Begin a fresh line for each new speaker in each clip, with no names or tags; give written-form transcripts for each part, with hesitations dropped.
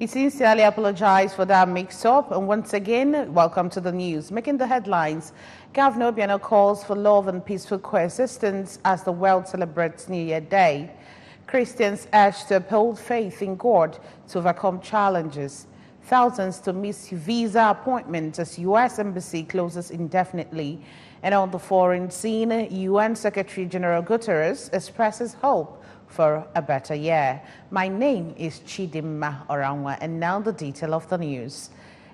We sincerely apologize for that mix-up, and once again, welcome to the news. Making the headlines, Governor Obiano calls for love and peaceful coexistence as the world celebrates New Year Day. Christians urge to uphold faith in God to overcome challenges. Thousands to miss visa appointments as U.S. Embassy closes indefinitely. And on the foreign scene, UN Secretary General Guterres expresses hope for a better year. My name is Chidimma Oranwa, and now the detail of the news.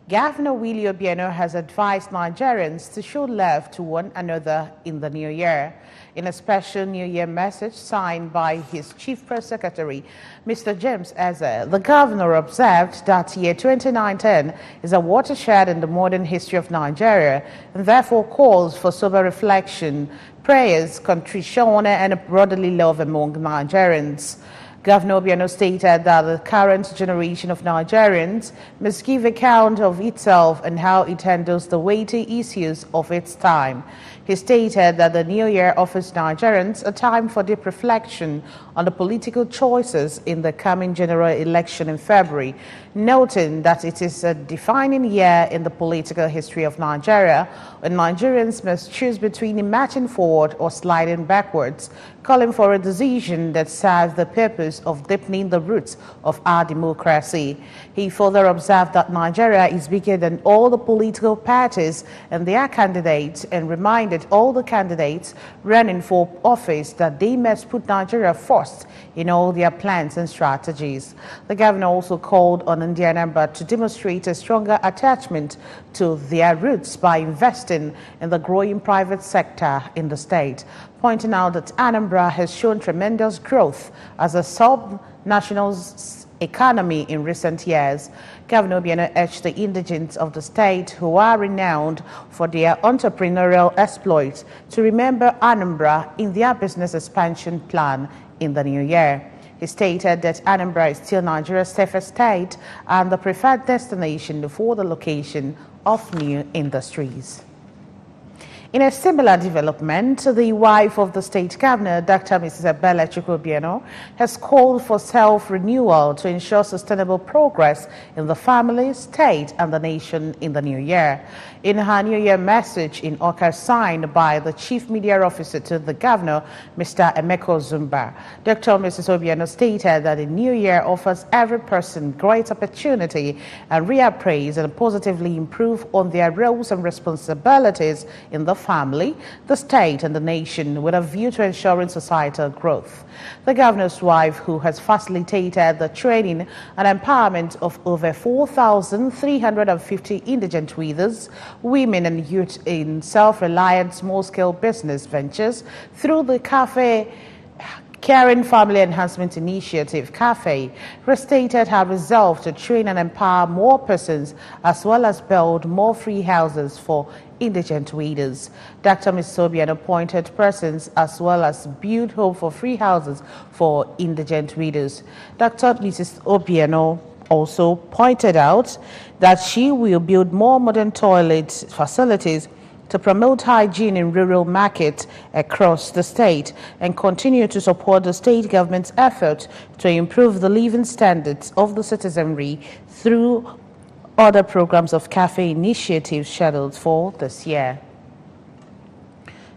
Governor Willie Obiano has advised Nigerians to show love to one another in the new year. In a special New Year message signed by his Chief Press Secretary, Mr. James Eze, the governor observed that year 2019 is a watershed in the modern history of Nigeria and therefore calls for sober reflection, prayers, contrition, and brotherly love among Nigerians. Governor Obiano stated that the current generation of Nigerians must give account of itself and how it handles the weighty issues of its time. He stated that the new year offers Nigerians a time for deep reflection on the political choices in the coming general election in February, noting that it is a defining year in the political history of Nigeria, when Nigerians must choose between marching forward or sliding backwards, calling for a decision that serves the purpose of deepening the roots of our democracy. He further observed that Nigeria is bigger than all the political parties and their candidates, and reminded all the candidates running for office that they must put Nigeria first in all their plans and strategies. The governor also called on Anambra to demonstrate a stronger attachment to their roots by investing in the growing private sector in the state, pointing out that Anambra has shown tremendous growth as a sub-national economy in recent years. Governor Obiano urged the indigents of the state, who are renowned for their entrepreneurial exploits, to remember Anambra in their business expansion plan in the new year. He stated that Anambra is still Nigeria's safest state and the preferred destination for the location of new industries. In a similar development, the wife of the state governor, Dr. Mrs. Bella Chukwuobiano, has called for self-renewal to ensure sustainable progress in the family, state, and the nation in the new year. In her New Year message in Oka signed by the Chief Media Officer to the governor, Mr. Emeko Zumba, Dr. Mrs. Obiano stated that the new year offers every person great opportunity and reappraise and positively improve on their roles and responsibilities in the family, the state, and the nation, with a view to ensuring societal growth. The governor's wife, who has facilitated the training and empowerment of over 4,350 indigent widows, women, and youth in self-reliant small-scale business ventures through the Cafe Caring Family Enhancement Initiative, CAFE, restated her resolve to train and empower more persons as well as build more free houses for indigent widows. Dr. Ms. Obiano appointed persons as well as build home for free houses for indigent widows. Dr. Mrs. Obiano also pointed out that she will build more modern toilet facilities to promote hygiene in rural markets across the state and continue to support the state government's effort to improve the living standards of the citizenry through other programs of CAFE initiatives scheduled for this year.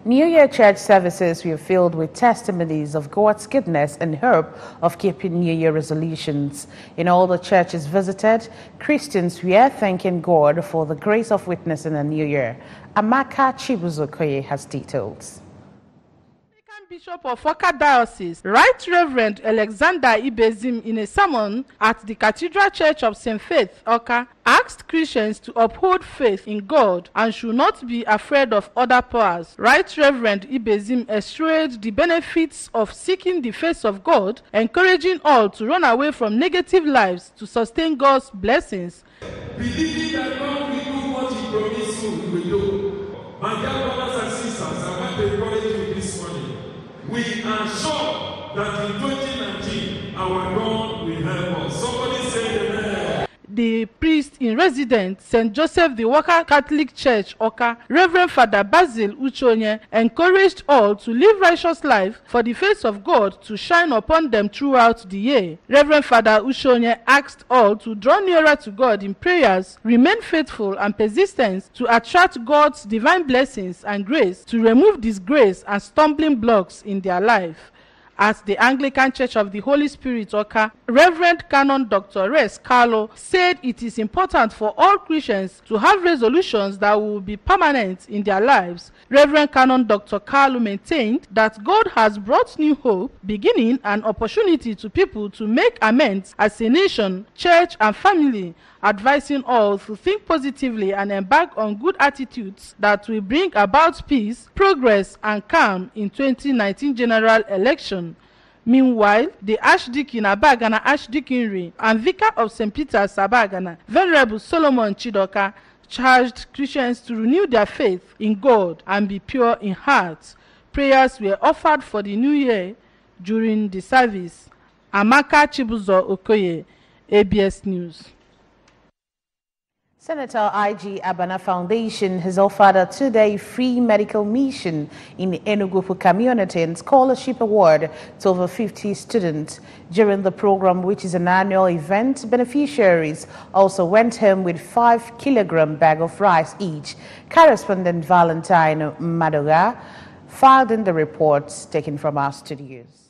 New Year church services were filled with testimonies of God's goodness and hope of keeping New Year resolutions. In all the churches visited, Christians were thanking God for the grace of witnessing a new year. Amaka Chibuzokoye has details.
Bishop of Oka Diocese, Right Reverend Alexander Ibezim, in a sermon at the Cathedral Church of St. Faith, Oka, asked Christians to uphold faith in God and should not be afraid of other powers. Right Reverend Ibezim assured the benefits of seeking the face of God, encouraging all to run away from negative lives to sustain God's blessings.
Believing that God will do what He promised you, He will do. My dear brothers and sisters, I want to encourage you this morning. We are sure that in 2019, our God will help us. Somebody say amen.
the priest in residence, St. Joseph the Worker Catholic Church, Oka, Reverend Father Basil Uchonye, encouraged all to live righteous life for the face of God to shine upon them throughout the year. Reverend Father Uchonye asked all to draw nearer to God in prayers, remain faithful and persistent to attract God's divine blessings and grace to remove disgrace and stumbling blocks in their life. At the Anglican Church of the Holy Spirit, Oka, Reverend Canon Dr. Res Carlo said it is important for all Christians to have resolutions that will be permanent in their lives. Reverend Canon Dr. Carlo maintained that God has brought new hope, beginning and opportunity to people to make amends as a nation, church, and family, advising all to think positively and embark on good attitudes that will bring about peace, progress, and calm in 2019 general election. Meanwhile, the Archdeacon Abagana Archdeaconry and Vicar of St. Peter's Abagana, Venerable Solomon Chidoka, charged Christians to renew their faith in God and be pure in heart. Prayers were offered for the new year during the service. Amaka Chibuzo Okoye, ABS News.
Senator I.G. Abana Foundation has offered a 2-day free medical mission in the Enugu community and scholarship award to over 50 students. During the program, which is an annual event, beneficiaries also went home with 5-kilogram bag of rice each. Correspondent Valentine Madoga filed in the reports taken from our studios.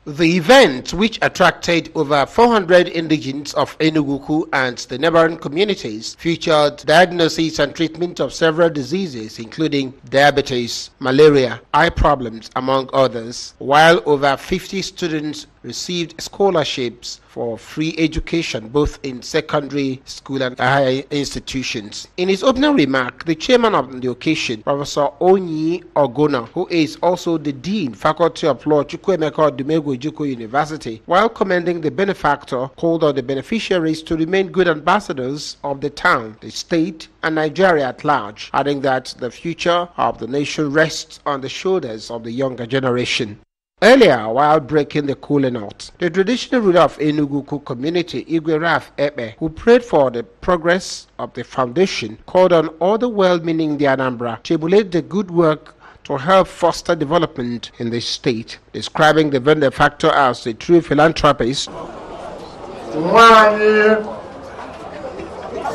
The event, which attracted over 400 indigents of Enugu and the neighboring communities, featured diagnosis and treatment of several diseases including diabetes, malaria, eye problems, among others, while over 50 students received scholarships for free education both in secondary school and higher institutions. In his opening remark, the chairman of the occasion, Professor Onyi Ogona, who is also the Dean, Faculty of Law, Chukwuemeka Odumegwu Ojukwu University, while commending the benefactor, called on the beneficiaries to remain good ambassadors of the town, the state, and Nigeria at large, adding that the future of the nation rests on the shoulders of the younger generation. Earlier, while breaking the kola nut, the traditional ruler of Enugu community, Igwe Raf Epe, who prayed for the progress of the foundation, called on all the well-meaning in the Anambra to emulate the good work to help foster development in the state, describing the benefactor as a true philanthropist.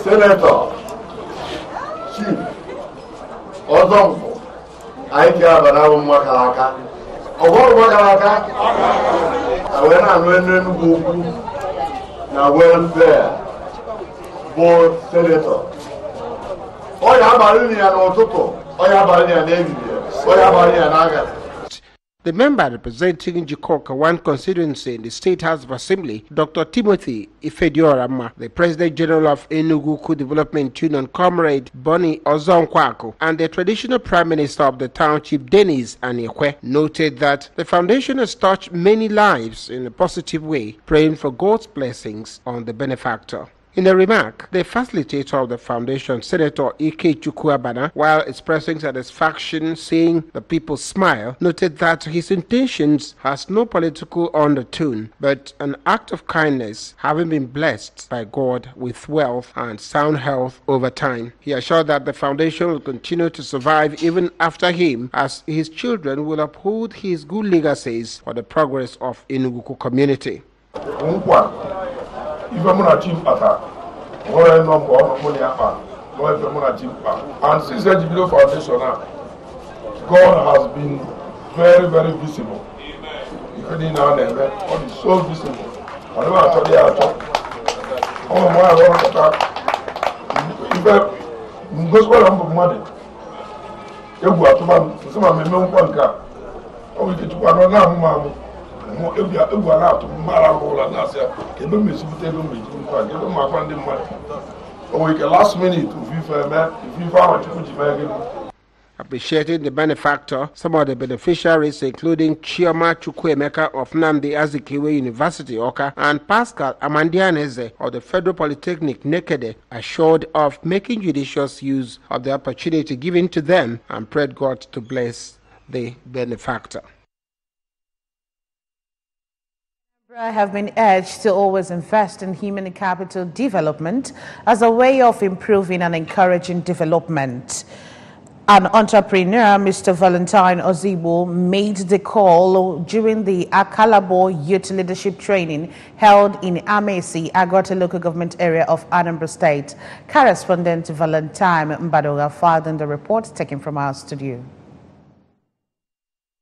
Senator, Chief, Ozongo, Aikia Banawu Makalaka. Ọgọ́rùn mọ́kànláka àwọn náà ló ẹnu ẹnu gbogbo na welfare board senator ọ̀yà abalị ni ya n'ụtụtụ ọ̀yà abalị ni ya n'ehihie ọ̀yà abalị ni ya n'abalị.
The member representing Jikoka, one constituency in the State House of Assembly, Dr. Timothy Ifediorama, the President General of Enugu Development Union, Comrade Bonnie Ozonkwako, and the traditional Prime Minister of the town, Chief Dennis Aniekwe, noted that the foundation has touched many lives in a positive way, praying for God's blessings on the benefactor. In a remark, the facilitator of the foundation, Senator Ike Chukwuabana, while expressing satisfaction seeing the people smile, noted that his intentions has no political undertone, but an act of kindness, having been blessed by God with wealth and sound health over time. He assured that the foundation will continue to survive even after him, as his children will uphold his good legacies for the progress of Enugu community.
If I'm not chief attack, or no money apart, or if I'm not chief attack. And since the Jubilee Foundation, God has been very, very visible. Including now and then, God is so visible. I don't want to talk. Oh, my, I want to talk. If I go to one money, you go to man, some of them one car. Oh, we get to one now, last minute
appreciating the benefactor, some of the beneficiaries including Chioma Chukwuemeka of Nnamdi Azikiwe University, Oka, and Pascal Amandianeze of the Federal Polytechnic, Nekede, assured of making judicious use of the opportunity given to them and prayed God to bless the benefactor.
I have been urged to always invest in human capital development as a way of improving and encouraging development. An entrepreneur, Mr. Valentine Ozigbo, made the call during the Akalabo Youth Leadership Training held in Amesi, Agota local government area of Anambra State. Correspondent Valentine Mbadoga filed in the report taken from our studio.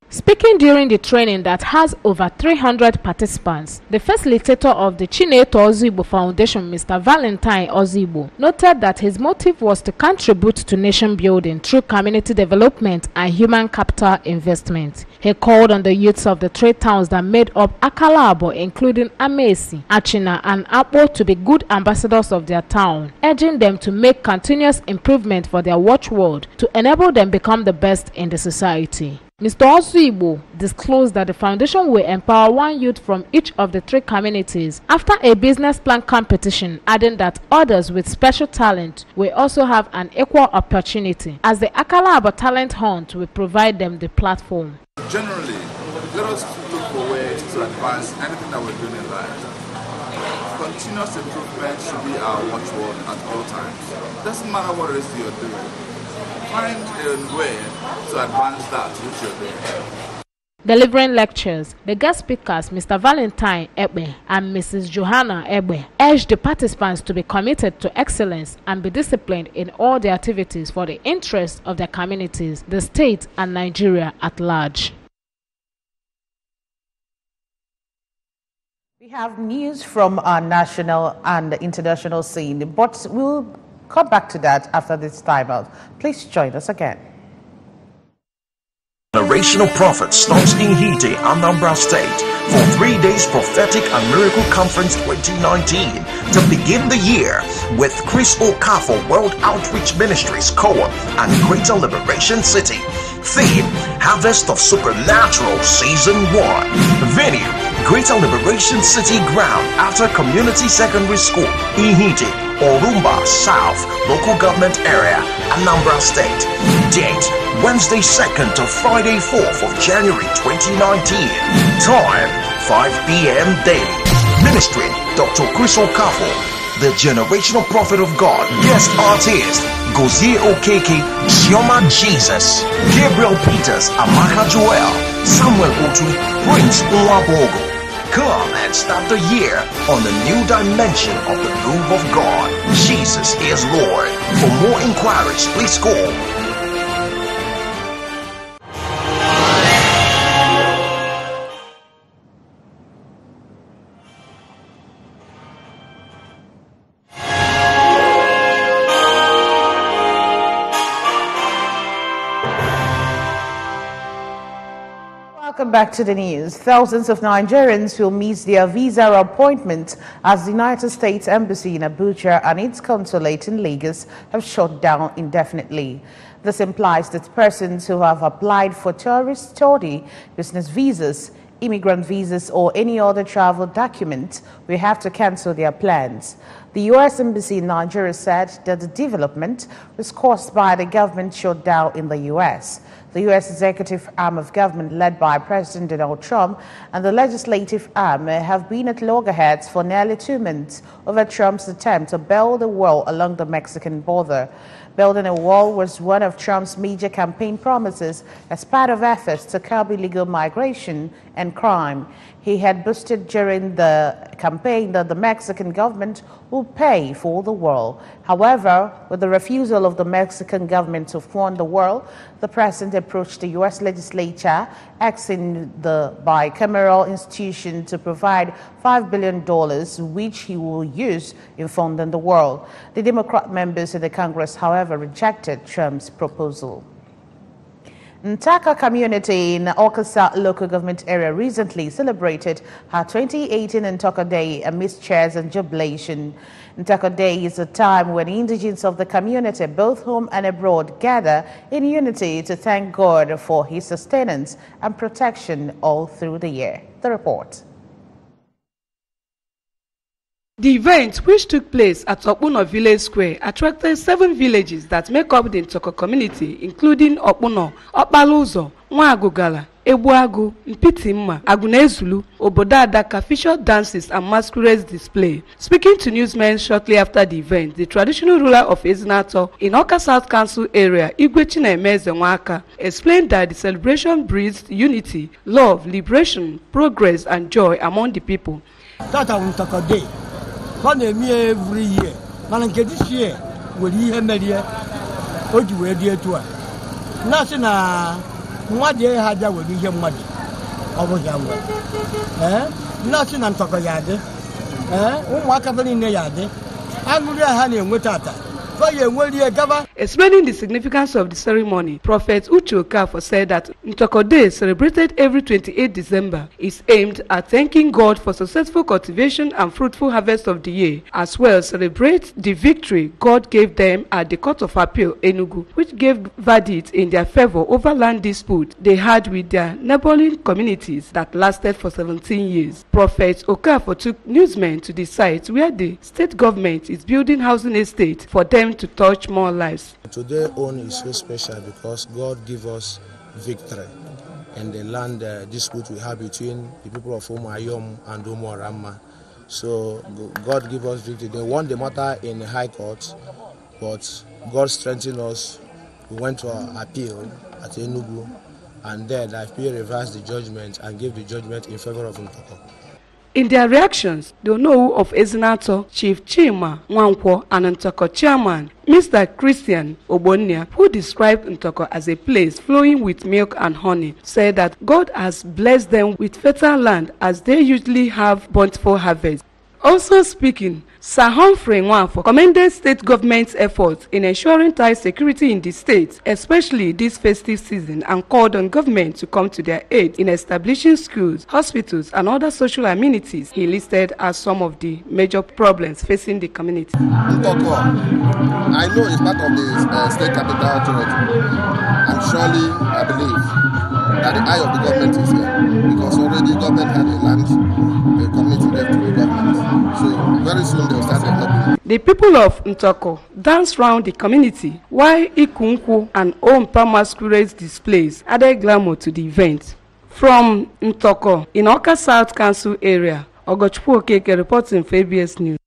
Speaking during the training that has over 300 participants, the facilitator of the Chineto Ozigbo Foundation, Mr. Valentine Ozigbo, noted that his motive was to contribute to nation building through community development and human capital investment. He called on the youths of the three towns that made up Akalabo, including Amesi, Achina, and Apo, to be good ambassadors of their town, urging them to make continuous improvement for their watchword to enable them become the best in the society. Mr. Ozigbo disclosed that the foundation will empower one youth from each of the three communities after a business plan competition, adding that others with special talent will also have an equal opportunity, as the Akalabo Talent Hunt will provide them the platform.
Generally, let us look for ways to advance anything that we're doing in life. Continuous improvement should be our watchword at all times. Doesn't matter what it is you're doing. Find a way to advance that which you're doing.
Delivering lectures, the guest speakers, Mr. Valentine Ebe and Mrs. Johanna Ebe, urged the participants to be committed to excellence and be disciplined in all their activities for the interest of their communities, the state, and Nigeria at large.
We have news from our national and international scene, but we'll come back to that after this time out. Please join us again.
Generational Prophet stops in Hite, Anambra State for 3 days Prophetic and Miracle Conference 2019 to begin the year with Chris Okafor World Outreach Ministries Co-op and Greater Liberation City. Theme: Harvest of Supernatural Season 1. Venue: Greater Liberation City Ground after Community Secondary School, Ihite, Orumba South, Local Government Area, Anambra State. Date: Wednesday 2nd to Friday 4th of January 2019. Time: 5 p.m. daily. Ministry: Dr. Chris Okafor, the Generational Prophet of God. Guest artist: Gozie Okeke, Chioma Jesus, Gabriel Peters, Amaka Joel, Samuel Otu, Prince Nwabogo. Come and start the year on the new dimension of the move of God. Jesus is Lord. For more inquiries, please call
Welcome back to the news. Thousands of Nigerians will miss their visa appointment as the United States Embassy in Abuja and its consulate in Lagos have shut down indefinitely. This implies that persons who have applied for tourist, study, business visas, immigrant visas, or any other travel document will have to cancel their plans. The U.S. Embassy in Nigeria said that the development was caused by the government shutdown in the U.S. The U.S. executive arm of government, led by President Donald Trump, and the legislative arm have been at loggerheads for nearly 2 months over Trump's attempt to build a wall along the Mexican border. Building a wall was one of Trump's major campaign promises as part of efforts to curb illegal migration and crime. He had boasted during the campaign that the Mexican government will pay for the wall. However, with the refusal of the Mexican government to fund the wall, the president approached the U.S. legislature, asking the bicameral institution to provide $5 billion, which he will use in funding the wall. The Democrat members in the Congress, however, rejected Trump's proposal. Ntaka community in Okasa local government area recently celebrated her 2018 Ntaka Day amidst cheers and jubilation. Ntaka Day is a time when indigents of the community, both home and abroad, gather in unity to thank God for his sustenance and protection all through the year. The report.
The event, which took place at Okpuno Village Square, attracted 7 villages that make up the Ntoko community, including Okpuno, Okpaluzo, Nwagugala, Ebuagu, Mpitimma, Agunezulu, Obodo Adaka, featured dances and masquerades display. Speaking to newsmen shortly after the event, the traditional ruler of Ezinato in Awka South Council area, Igwe Chinemeze Nwaka, explained that the celebration breeds unity, love, liberation, progress, and joy among the people.
Every year, this year, will you media? What you will do to her? Nothing. What year had that will be your money? Over your way. Nothing on Tokoyade. What happened in the yard? I'm really honey and without that.
Explaining the significance of the ceremony, Prophet Uche Okafor said that Ntoko Day, celebrated every 28 December, is aimed at thanking God for successful cultivation and fruitful harvest of the year, as well as celebrate the victory God gave them at the Court of Appeal, Enugu, which gave verdict in their favor over land dispute they had with their neighboring communities that lasted for 17 years. Prophet Okafor took newsmen to the site where the state government is building housing estate for them to touch more lives.
Today own is so special because God gave us victory in the land dispute we have between the people of Omoayom and Omoarama. So God gave us victory. They won the matter in the High Court, but God strengthened us. We went to our appeal at Enugu, and then the appeal reversed the judgment and gave the judgment in favor of Ntoko.
In their reactions, the Onowu of Ezinato, Chief Chima Nwankwo, and Ntoko chairman, Mr. Christian Ogbonnia, who described Ntoko as a place flowing with milk and honey, said that God has blessed them with fertile land as they usually have bountiful harvest. Also speaking, Sir Humphrey Nwafor commended state government's efforts in ensuring tight security in the state, especially this festive season, and called on government to come to their aid in establishing schools, hospitals, and other social amenities he listed as some of the major problems facing the community.
Ntoko, I know it's part of the state capital territory, and surely I believe that the eye of the government is here, because already government had a land, the community left to the government. So very soon they'll start developing.
The people of Ntoko danced round the community, while Ikunkwu and Ompa masquerade displays added glamour to the event. From Ntoko, in Awka South Council area, Ogochukwu Okeke reporting for ABS News.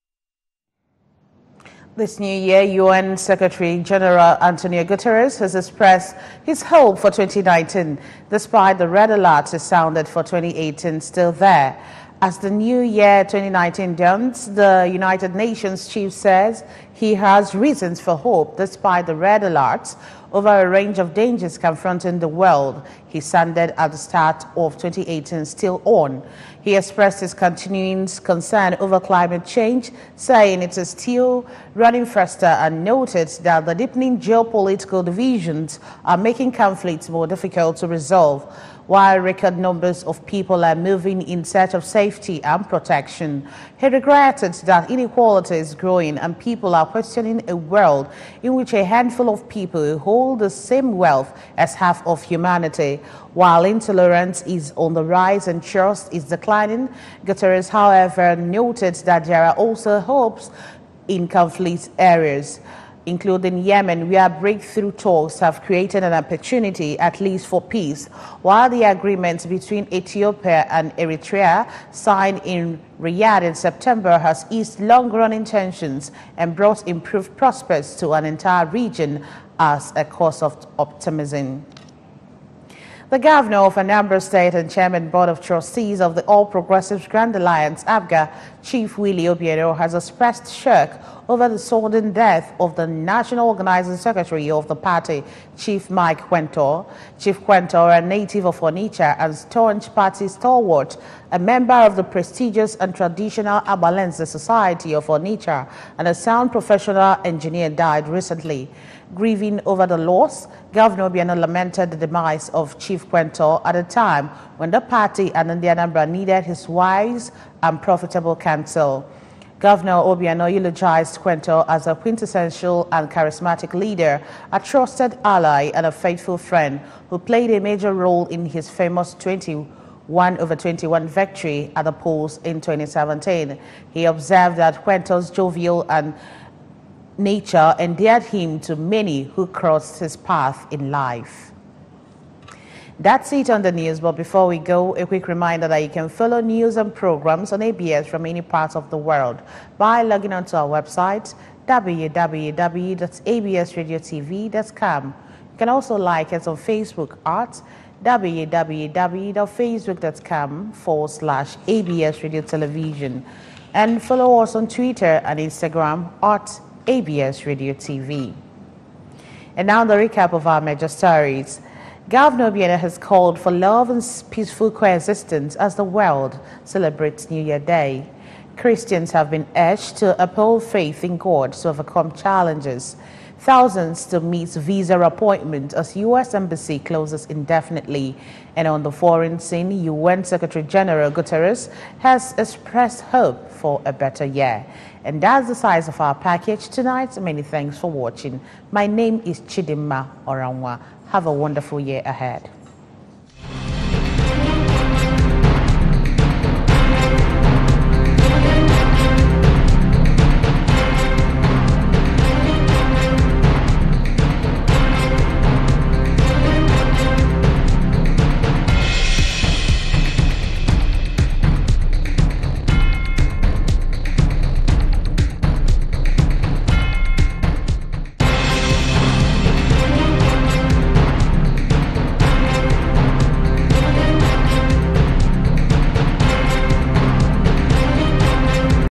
This new year, UN Secretary General Antonio Guterres has expressed his hope for 2019, despite the red alert he sounded for 2018 still there. As the new year 2019 dawns, the United Nations chief says he has reasons for hope despite the red alerts over a range of dangers confronting the world he sounded at the start of 2018 still on. He expressed his continuing concern over climate change, saying it is still running faster, and noted that the deepening geopolitical divisions are making conflicts more difficult to resolve, while record numbers of people are moving in search of safety and protection. He regretted that inequality is growing and people are questioning a world in which a handful of people hold the same wealth as half of humanity. While intolerance is on the rise and trust is declining, Guterres, however, noted that there are also hopes in conflict areas, including Yemen, where breakthrough talks have created an opportunity, at least for peace, while the agreement between Ethiopia and Eritrea, signed in Riyadh in September, has eased long-running tensions and brought improved prospects to an entire region as a cause of optimism. The governor of Anambra State and Chairman Board of Trustees of the All Progressives Grand Alliance, ABGA, Chief Willie Obiero, has expressed shock over the sudden death of the National Organizing Secretary of the party, Chief Mike Quentor. Chief Quentor, a native of Onitsha and staunch party stalwart, a member of the prestigious and traditional Abalense Society of Onitsha, and a sound professional engineer, died recently. Grieving over the loss, Governor Obiano lamented the demise of Chief Quentor at a time when the party and the Anambra needed his wise and profitable counsel. Governor Obiano eulogized Quentor as a quintessential and charismatic leader, a trusted ally and a faithful friend who played a major role in his famous 20 1/21 victory at the polls in 2017. He observed that Quento's jovial and nature endeared him to many who crossed his path in life. That's it on the news, but before we go, a quick reminder that you can follow news and programs on ABS from any part of the world by logging on to our website, www.absradiotv.com. You can also like us on Facebook at www.facebook.com/ABS Radio Television and follow us on Twitter and Instagram at ABS Radio TV. And now the recap of our major stories. Governor Obiano has called for love and peaceful coexistence as the world celebrates New Year Day. Christians have been urged to uphold faith in God to overcome challenges. Thousands to meet visa appointment as U.S. Embassy closes indefinitely. And on the foreign scene, UN Secretary General Guterres has expressed hope for a better year. And that's the size of our package tonight. Many thanks for watching. My name is Chidimma Oranwa. Have a wonderful year ahead.